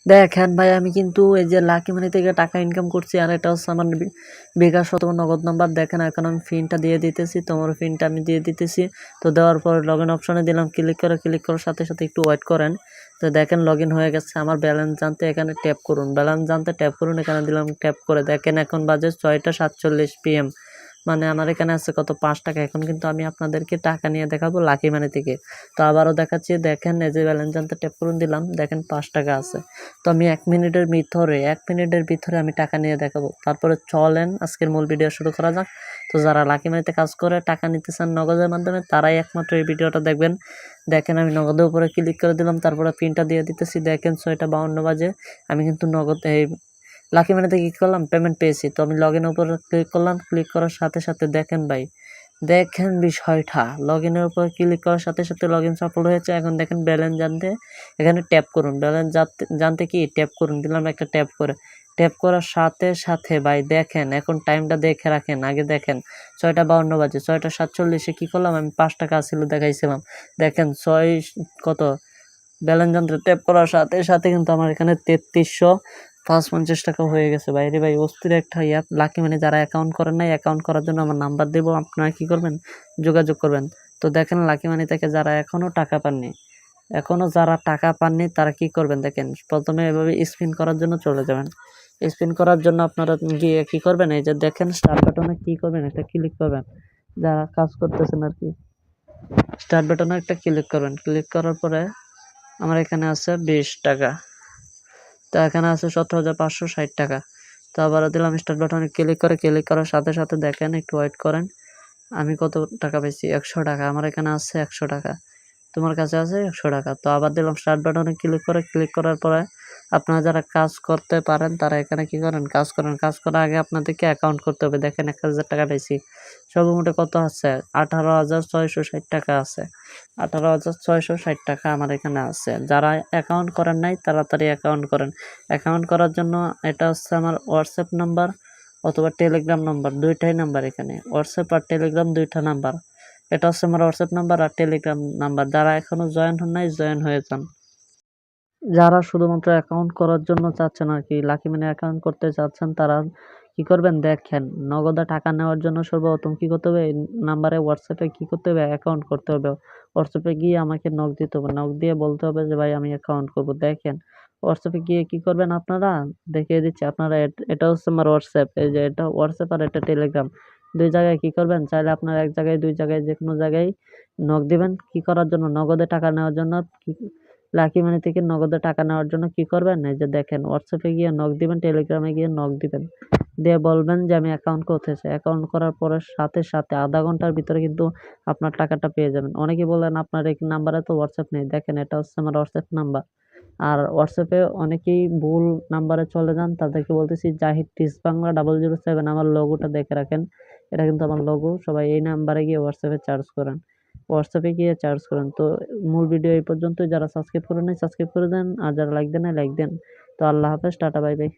দেখেন ভাই, আমি কিন্তু এই যে লাকি মানি থেকে টাকা ইনকাম করছি, আর এটা হচ্ছে আমার বিকাশ অথবা নগদ নাম্বার। দেখেন এখন আমি পিনটা দিয়ে দিতেছি, তোমার পিনটা আমি দিয়ে দিতেছি। তো দেওয়ার পর লগ ইন অপশনে দিলাম, ক্লিক করার সাথে সাথে একটু ওয়েট করেন। তো দেখেন লগ ইন হয়ে গেছে। আমার ব্যালেন্স জানতে এখানে ট্যাপ করুন, ব্যালেন্স জানতে ট্যাপ করুন, এখানে দিলাম ট্যাপ করে। দেখেন এখন বাজে 6টা 47 PM, মানে আমার এখানে আছে কত, 5 টাকা। এখন কিন্তু আমি আপনাদেরকে টাকা নিয়ে দেখাবো লাকি মানি থেকে। তো আবারও দেখাচ্ছি, দেখেন এই যে ব্যালেন্স জানতে ট্যাপ করুন দিলাম, দেখেন 5 টাকা আছে। তো আমি 1 মিনিটের ভিতরে আমি টাকা নিয়ে দেখাবো। তারপরে চলেন আজকের মূল ভিডিও শুরু করা যাক। তো যারা লাকি মানিতে কাজ করে টাকা নিতে চান নগদের মাধ্যমে, তারাই একমাত্র এই ভিডিওটা দেখবেন। দেখেন আমি নগদের উপরে ক্লিক করে দিলাম, তারপরে পিনটা দিয়ে দিতেছি। দেখেন 6টা 52 বাজে, আমি কিন্তু নগদ এই লাকি মানিতে কি করলাম, পেমেন্ট পেয়েছি। তো আমি লগ ইনের উপর ক্লিক করলাম, ক্লিক করার সাথে সাথে দেখেন ভাই, দেখেন বিষয়টা, লগ ইনের উপর ক্লিক করার সাথে সাথে লগ ইন সফল হয়েছে। এখন দেখেন ব্যালেন্স জানতে এখানে ট্যাপ করুন, ব্যালেন্স জানতে কি ট্যাপ করুন দিলাম, একটা ট্যাপ করে। ট্যাপ করার সাথে সাথে ভাই দেখেন, এখন টাইমটা দেখে রাখেন, আগে দেখেন 6টা 52 বাজে। 6টা 47-এ কী করলাম, আমি 5 টাকা ছিল দেখাইছিলাম। দেখেন কত ব্যালেন্স যন্ত্রে ট্যাপ করার সাথে সাথে কিন্তু আমার এখানে 3350 টাকা হয়ে গেছে। বাইরে ভাই অস্থির একটা অ্যাপ লাকি মানি। যারা অ্যাকাউন্ট করেন নাই, অ্যাকাউন্ট করার জন্য আমার নাম্বার দেবো, আপনারা কী করবেন, যোগাযোগ করবেন। তো দেখেন লাকি মানি থেকে যারা এখনও টাকা পাননি, তারা কি করবেন দেখেন, প্রথমে এভাবে স্পিন করার জন্য চলে যাবেন। স্পিন করার জন্য আপনারা গিয়ে কি করবেন, এই যে দেখেন স্টার্ট বাটনে কি করবেন, একটা ক্লিক করবেন। যারা কাজ করতেছেন আর কি, স্টার্ট বাটনে একটা ক্লিক করবেন। ক্লিক করার পরে আমার এখানে আছে 20 টাকা, তো এখানে আছে 17,560 টাকা। তো আবারও দিলাম স্টার্ট বাটনে ক্লিক করার সাথে সাথে দেখেন, একটু ওয়েট করেন। আমি কত টাকা পেয়েছি, 100 টাকা। আমার এখানে আছে 100 টাকা, তোমার কাছে আছে 100 টাকা। তো আবার দিলাম স্টার্ট বাটনে ক্লিক করার পরে আপনারা যারা কাজ করতে পারেন তারা এখানে কি করেন, কাজ করেন। কাজ করার আগে আপনাদেরকে অ্যাকাউন্ট করতে হবে। দেখেন 1000 টাকা পেয়েছি। সর্বমোট কত আছে, 18,660 টাকা আছে। 18,660 টাকা আমার এখানে আছে। যারা অ্যাকাউন্ট করেন নাই, তাড়াতাড়ি অ্যাকাউন্ট করেন। অ্যাকাউন্ট করার জন্য এটা হচ্ছে আমার হোয়াটসঅ্যাপ নাম্বার অথবা টেলিগ্রাম নাম্বার, দুইটাই নাম্বার এখানে, হোয়াটসঅ্যাপ আর টেলিগ্রাম দুইটা নাম্বার। এটা হচ্ছে আমার হোয়াটসঅ্যাপ নাম্বার আর টেলিগ্রাম নাম্বার। যারা এখনো জয়েন হন নাই, জয়েন হয়ে যান। যারা শুধুমাত্র অ্যাকাউন্ট করার জন্য চাচ্ছেন আর কি, লাকি মানে অ্যাকাউন্ট করতে চাচ্ছেন, তারা কি করবেন দেখেন, নগদে টাকা নেওয়ার জন্য সর্বপ্রথম কি করতে হবে, এই নাম্বারে হোয়াটসঅ্যাপে কি করতে হবে, অ্যাকাউন্ট করতে হবে। হোয়াটসঅ্যাপে গিয়ে আমাকে নক দিতে হবে, নক দিয়ে বলতে হবে যে ভাই আমি অ্যাকাউন্ট করব। দেখেন হোয়াটসঅ্যাপে গিয়ে কি করবেন, আপনারা দেখিয়ে দিচ্ছি। আপনারা এটা হচ্ছে আমার হোয়াটসঅ্যাপ, এই যে এটা হোয়াটসঅ্যাপ আর এটা টেলিগ্রাম, দুই জায়গায় কি করবেন, চাইলে আপনারা এক জায়গায় দুই জায়গায় যে কোনো জায়গায় নক দিবেন। কি করার জন্য, নগদে টাকা নেওয়ার জন্য। লাকি মানি থেকে নগদে টাকা নেওয়ার জন্য কি করবেন, এই যে দেখেন হোয়াটসঅ্যাপে গিয়ে নক দিবেন, টেলিগ্রামে গিয়ে নক দিবেন, দিয়ে বলবেন যে আমি অ্যাকাউন্ট করতেছি। অ্যাকাউন্ট করার পরে সাথে সাথে আধা ঘন্টার ভিতরে কিন্তু আপনার টাকাটা পেয়ে যাবেন। অনেকেই বলেন আপনার এই নাম্বারে তো হোয়াটসঅ্যাপ নেই, দেখেন এটা হচ্ছে আমার হোয়াটসঅ্যাপ নাম্বার। আর হোয়াটসঅ্যাপে অনেকেই ভুল নাম্বারে চলে যান, তাদেরকে বলতেছি জাহিদ টিস বাংলা 007, আমার লোগোটা দেখে রাখেন, এটা কিন্তু আমার লোগো। সবাই এই নাম্বারে গিয়ে হোয়াটসঅ্যাপে চার্জ করেন, হোয়াটসঅ্যাপে গিয়ে চার্জ করেন। তো মূল ভিডিও এই পর্যন্তই। যারা সাবস্ক্রাইব করেন নাই সাবস্ক্রাইব করে দেন, আর যারা লাইক দেন নাই লাইক দেন। তো আল্লাহ হাফেজ, টাটা বাই বাই।